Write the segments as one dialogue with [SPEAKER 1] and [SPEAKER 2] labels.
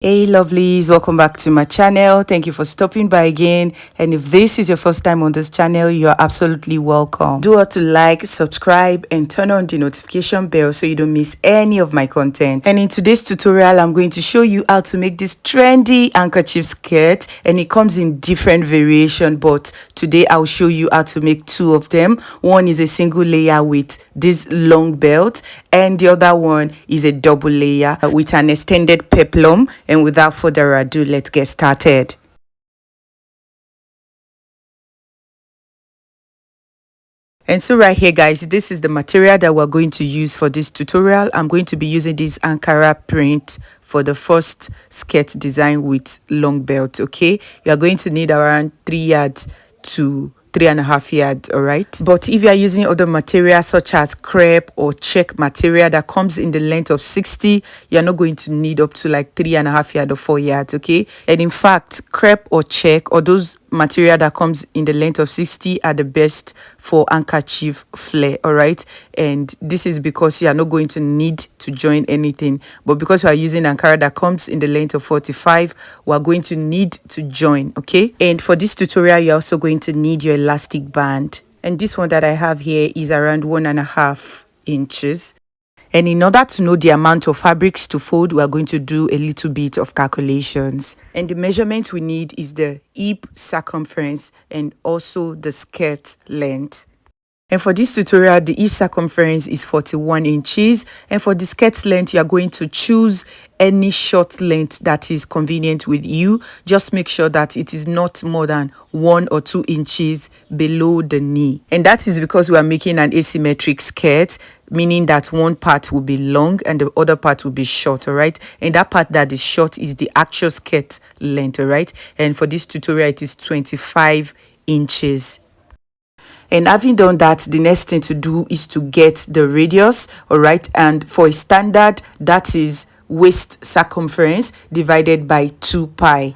[SPEAKER 1] Hey lovelies, welcome back to my channel. Thank you for stopping by again, and if this is your first time on this channel, you are absolutely welcome. Do want to like, subscribe and turn on the notification bell so you don't miss any of my content. And in today's tutorial, I'm going to show you how to make this trendy handkerchief skirt, and it comes in different variation, but today I'll show you how to make two of them. One is a single layer with this long belt, and the other one is a double layer with an extended peplum. And without further ado, let's get started. And so right here guys, this is the material that we're going to use for this tutorial. I'm going to be using this Ankara print for the first skirt design with long belt. Okay, you're going to need around 3 yards to 3.5 yards. All right, but if you are using other material such as crepe or check material that comes in the length of 60, you're not going to need up to like 3.5 yards or 4 yards. Okay, and in fact, crepe or check or those material that comes in the length of 60 are the best for handkerchief flare. All right, and this is because you are not going to need to join anything, but because we are using Ankara that comes in the length of 45, we are going to need to join. Okay, and for this tutorial you're also going to need your elastic band, and this one that I have here is around 1.5 inches. And in order to know the amount of fabrics to fold, we are going to do a little bit of calculations. And the measurement we need is the hip circumference and also the skirt length. And for this tutorial, the hip circumference is 41 inches. And for the skirt length, you are going to choose any short length that is convenient with you. Just make sure that it is not more than 1 or 2 inches below the knee. And that is because we are making an asymmetric skirt, meaning that one part will be long and the other part will be short. All right, and that part that is short is the actual skirt length. All right, and for this tutorial it is 25 inches. And having done that, the next thing to do is to get the radius. All right, and for a standard, that is waist circumference divided by 2 pi.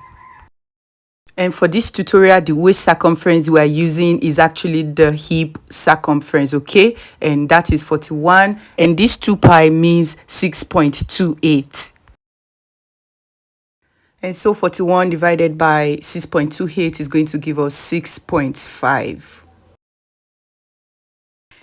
[SPEAKER 1] And for this tutorial, the waist circumference we are using is actually the hip circumference. Okay, and that is 41, and this 2 pi means 6.28. And so 41 divided by 6.28 is going to give us 6.5.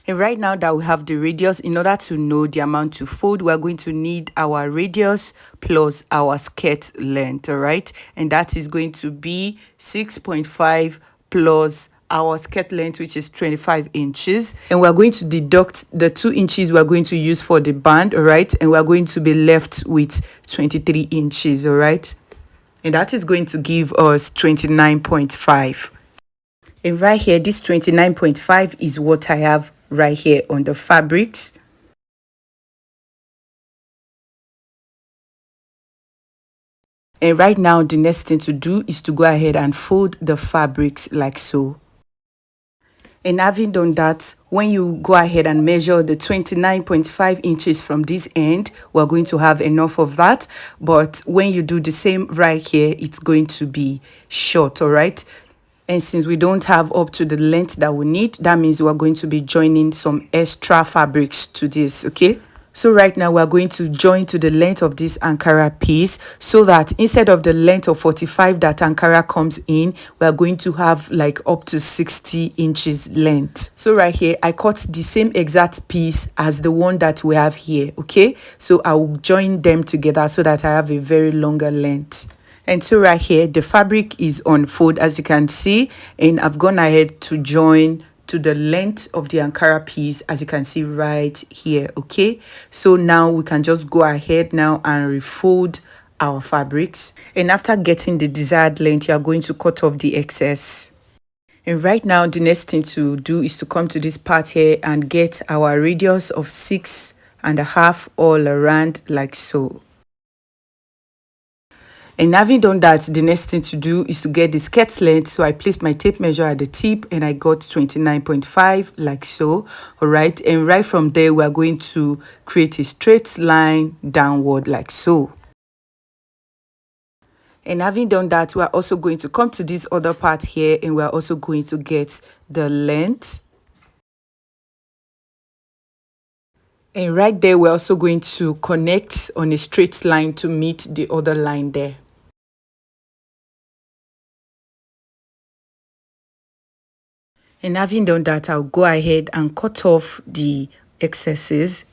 [SPEAKER 1] And right now that we have the radius, in order to know the amount to fold, we're going to need our radius plus our skirt length. All right, and that is going to be 6.5 plus our skirt length, which is 25 inches, and we're going to deduct the 2 inches we're going to use for the band. All right, and we're going to be left with 23 inches. All right, and that is going to give us 29.5. And right here, this 29.5 is what I have right here on the fabrics. And right now, the next thing to do is to go ahead and fold the fabrics like so. And having done that, when you go ahead and measure the 29.5 inches from this end, we're going to have enough of that. But when you do the same right here, it's going to be short. All right, and since we don't have up to the length that we need, that means we're going to be joining some extra fabrics to this. Okay, so right now we're going to join to the length of this Ankara piece, so that instead of the length of 45 that Ankara comes in, we're going to have like up to 60 inches length. So right here I cut the same exact piece as the one that we have here. Okay, so I will join them together so that I have a very longer length. And so right here, the fabric is on fold, as you can see, and I've gone ahead to join to the length of the Ankara piece, as you can see right here. Okay, so now we can just go ahead now and refold our fabrics, and after getting the desired length, you are going to cut off the excess. And right now, the next thing to do is to come to this part here and get our radius of 6.5 all around like so. And having done that, the next thing to do is to get the skirt length. So I placed my tape measure at the tip and I got 29.5 like so. All right, and right from there we are going to create a straight line downward like so. And having done that, we are also going to come to this other part here, and we are also going to get the length. And right there, we're also going to connect on a straight line to meet the other line there. And having done that, I'll go ahead and cut off the excesses.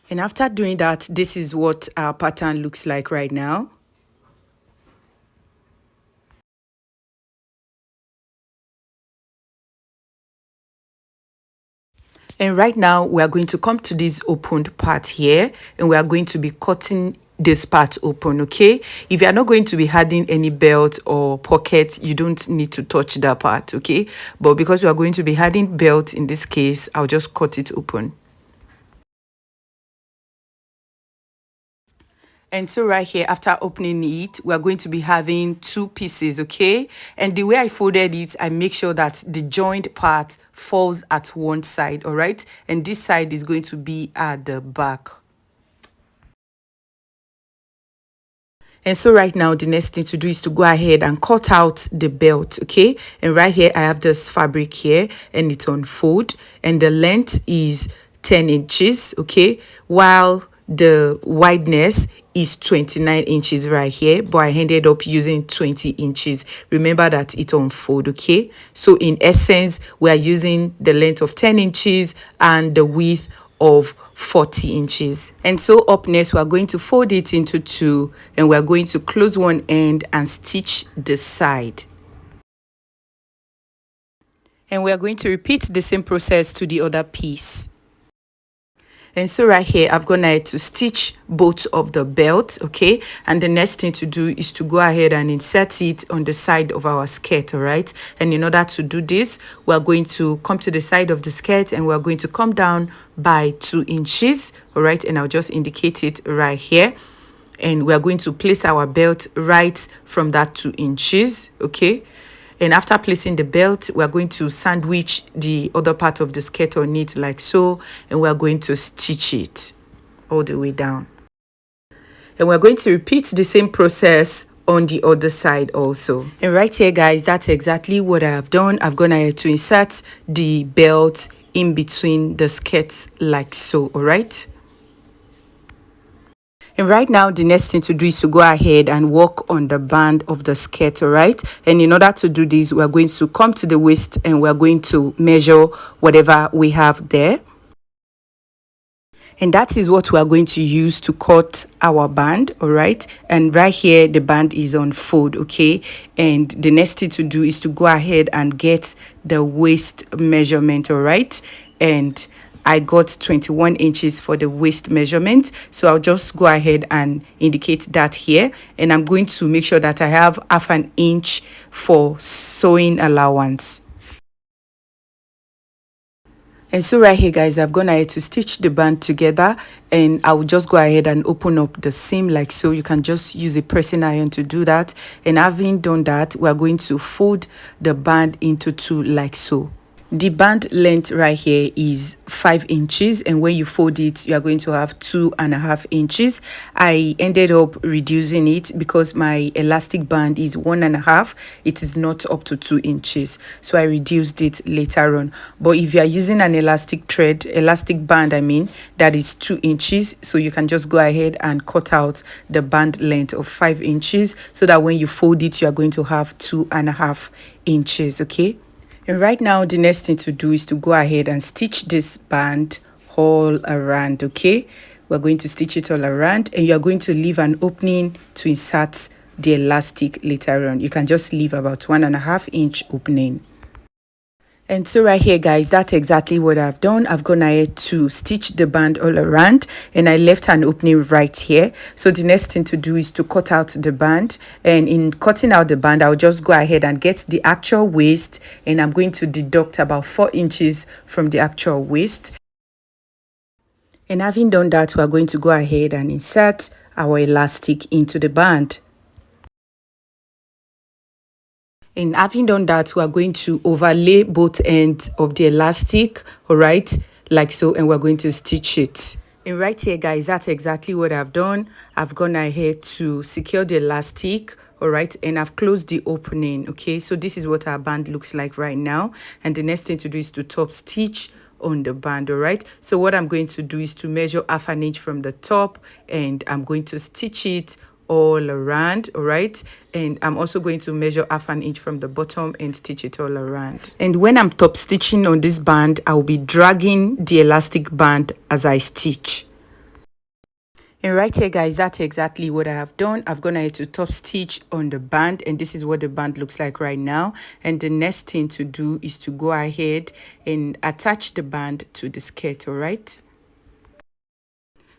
[SPEAKER 1] And after doing that, this is what our pattern looks like right now. And right now, we are going to come to this opened part here, and we are going to be cutting this part open, okay? If you are not going to be adding any belt or pocket, you don't need to touch that part, okay? But because we are going to be adding belt in this case, I'll just cut it open. And so right here, after opening it, we're going to be having two pieces, okay? And the way I folded it, I make sure that the joined part falls at one side, all right? And this side is going to be at the back. And so right now, the next thing to do is to go ahead and cut out the belt, okay? And right here, I have this fabric here, and it's on fold. And the length is 10 inches, okay? While the wideness is 29 inches right here, but I ended up using 20 inches. Remember that it unfold, okay? So in essence, we are using the length of 10 inches and the width of 40 inches. And so up next, we're going to fold it into two, and we're going to close one end and stitch the side. And we are going to repeat the same process to the other piece. And so right here, I've gone ahead to stitch both of the belts, okay? And the next thing to do is to go ahead and insert it on the side of our skirt, all right? And in order to do this, we're going to come to the side of the skirt, and we're going to come down by 2 inches, all right? And I'll just indicate it right here. And we're going to place our belt right from that 2 inches, okay? And after placing the belt, we're going to sandwich the other part of the skirt on it like so, and we're going to stitch it all the way down. And we're going to repeat the same process on the other side also. And right here, guys, that's exactly what I have done. I've gone ahead to insert the belt in between the skirts like so, all right? And right now, the next thing to do is to go ahead and work on the band of the skirt, all right? And in order to do this, we're going to come to the waist, and we're going to measure whatever we have there. And that is what we are going to use to cut our band, all right? And right here, the band is on fold, okay? And the next thing to do is to go ahead and get the waist measurement, all right? And I got 21 inches for the waist measurement. So I'll just go ahead and indicate that here. And I'm going to make sure that I have half an inch for sewing allowance. And so right here, guys, I've gone ahead to stitch the band together, and I will just go ahead and open up the seam like so. You can just use a pressing iron to do that. And having done that, we're going to fold the band into two like so. The band length right here is 5 inches, and when you fold it, you are going to have 2.5 inches. I ended up reducing it because my elastic band is 1.5. It is not up to 2 inches, so I reduced it later on. But if you are using an elastic band, I mean, that is 2 inches, so you can just go ahead and cut out the band length of 5 inches so that when you fold it, you are going to have 2.5 inches, okay? And right now, the next thing to do is to go ahead and stitch this band all around, okay? We're going to stitch it all around, and you're going to leave an opening to insert the elastic later on. You can just leave about 1.5 inch opening. And so right here, guys, that's exactly what I've done. I've gone ahead to stitch the band all around, and I left an opening right here. So the next thing to do is to cut out the band. And in cutting out the band, I'll just go ahead and get the actual waist, and I'm going to deduct about 4 inches from the actual waist. And having done that, we're going to go ahead and insert our elastic into the band. And having done that, we are going to overlay both ends of the elastic, all right, like so, and we're going to stitch it. And right here, guys, that's exactly what I've done. I've gone ahead to secure the elastic, all right, and I've closed the opening. Okay, so this is what our band looks like right now, and the next thing to do is to top stitch on the band. All right, so what I'm going to do is to measure half an inch from the top, and I'm going to stitch it all around. All right, and I'm also going to measure half an inch from the bottom and stitch it all around. And when I'm top stitching on this band, I'll be dragging the elastic band as I stitch. And right here, guys, that's exactly what I have done. I've gone ahead to top stitch on the band, and this is what the band looks like right now. And the next thing to do is to go ahead and attach the band to the skirt. All right,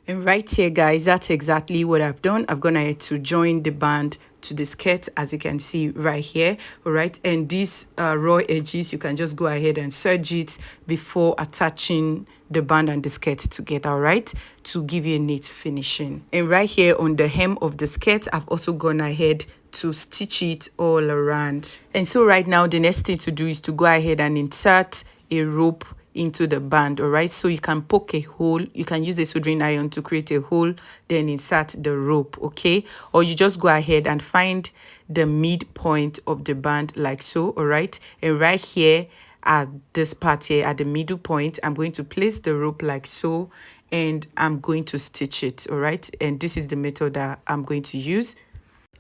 [SPEAKER 1] and right here, guys, that's exactly what I've done. I've gone ahead to join the band to the skirt, as you can see right here. All right, and these raw edges, you can just go ahead and serge it before attaching the band and the skirt together, all right, to give you a neat finishing. And right here on the hem of the skirt, I've also gone ahead to stitch it all around. And so right now, the next thing to do is to go ahead and insert a rope into the band. All right, so you can poke a hole, you can use a soldering iron to create a hole, then insert the rope. Okay, or you just go ahead and find the midpoint of the band like so. All right, and right here at this part here at the middle point, I'm going to place the rope like so, and I'm going to stitch it. All right, and this is the method that I'm going to use.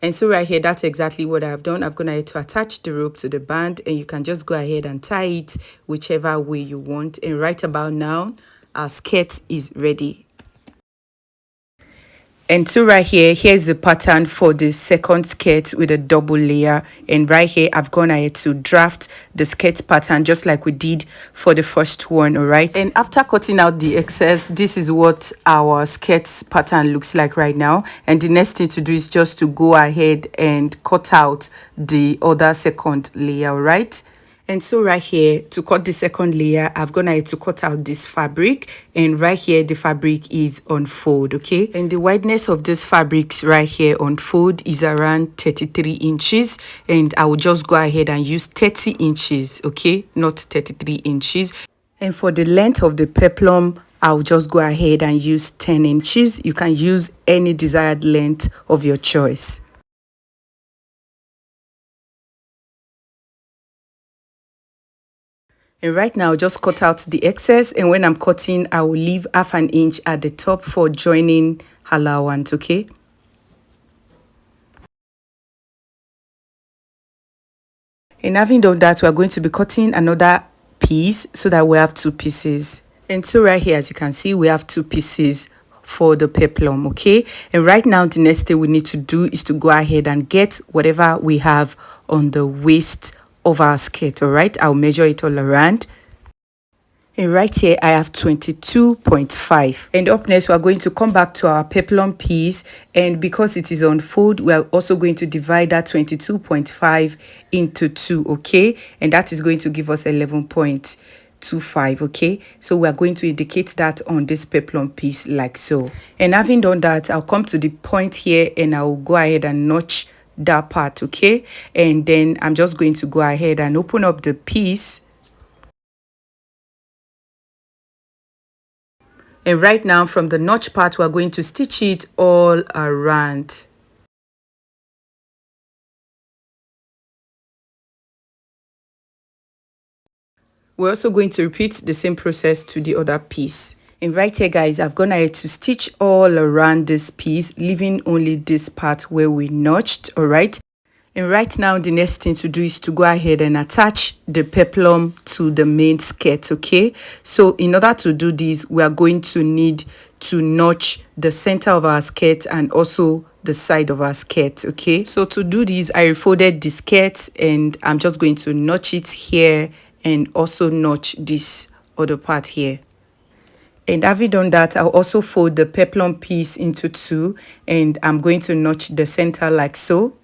[SPEAKER 1] And so right here, that's exactly what I've done. I've gone ahead to attach the rope to the band, and you can just go ahead and tie it whichever way you want. And right about now, our skirt is ready. And so right here, here's the pattern for the second skirt with a double layer. And right here, I've gone ahead to draft the skirt pattern just like we did for the first one. All right, and after cutting out the excess, this is what our skirt pattern looks like right now. And the next thing to do is just to go ahead and cut out the other second layer. All right, and so right here, to cut the second layer, I've gone ahead to cut out this fabric, and right here the fabric is on fold. Okay, and the wideness of this fabrics right here on fold is around 33 inches, and I will just go ahead and use 30 inches. Okay, not 33 inches. And for the length of the peplum, I'll just go ahead and use 10 inches. You can use any desired length of your choice. And right now, just cut out the excess, and when I'm cutting, I will leave half an inch at the top for joining allowance. Okay, and having done that, we're going to be cutting another piece so that we have two pieces. And so right here, as you can see, we have two pieces for the peplum. Okay, and right now the next thing we need to do is to go ahead and get whatever we have on the waist of our skirt. All right, I'll measure it all around. And right here, I have 22.5. And up next, we're going to come back to our peplum piece. And because it is on fold, we're also going to divide that 22.5 into 2, okay? And that is going to give us 11.25, okay? So we're going to indicate that on this peplum piece like so. And having done that, I'll come to the point here and I'll go ahead and notch that part, okay? And then I'm just going to go ahead and open up the piece. And right now, from the notch part, we're going to stitch it all around. We're also going to repeat the same process to the other piece. And right here, guys, I've gone ahead to stitch all around this piece, leaving only this part where we notched, all right? And right now, the next thing to do is to go ahead and attach the peplum to the main skirt, okay? So in order to do this, we are going to need to notch the center of our skirt and also the side of our skirt, okay? So to do this, I refolded the skirt and I'm just going to notch it here and also notch this other part here. And having done that, I'll also fold the peplum piece into two and I'm going to notch the center like so.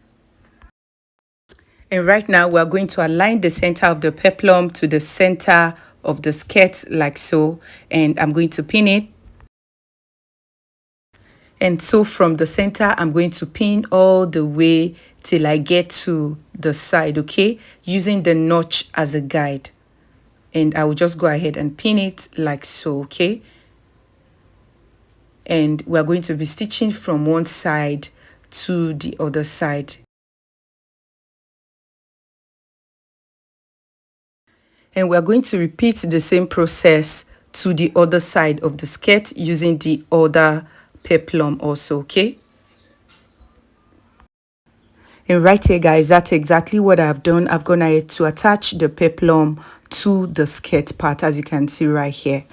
[SPEAKER 1] And right now, we're going to align the center of the peplum to the center of the skirt like so. And I'm going to pin it. And so from the center, I'm going to pin all the way till I get to the side, okay? Using the notch as a guide. and I will just go ahead and pin it like so, okay? And we're going to be stitching from one side to the other side. And we're going to repeat the same process to the other side of the skirt using the other peplum also, okay? And right here, guys, that's exactly what I've done. I've gone ahead to attach the peplum to the skirt part, as you can see right here.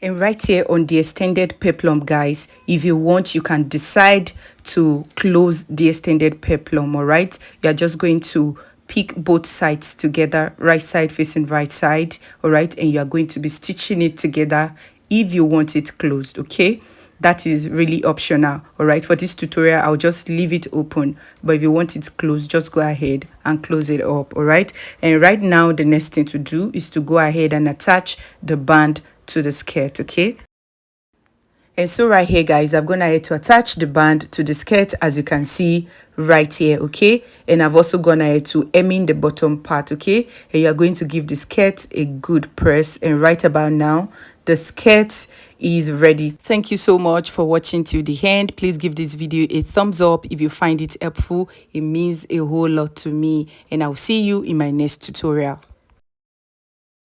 [SPEAKER 1] And right here on the extended peplum, guys, if you want, you can decide to close the extended peplum, all right? You're just going to pick both sides together, right side facing right side, all right? And you're going to be stitching it together if you want it closed, okay? That is really optional, all right? For this tutorial, I'll just leave it open, but if you want it closed, just go ahead and close it up, all right? And right now, the next thing to do is to go ahead and attach the band to the skirt, okay? And so right here, guys, I'm gonna ahead to attach the band to the skirt, as you can see right here, okay? And I've also gone ahead to hem in the bottom part, okay? And you're going to give the skirt a good press. And right about now, the skirt is ready. Thank you so much for watching till the end. Please give this video a thumbs up if you find it helpful. It means a whole lot to me. And I'll see you in my next tutorial.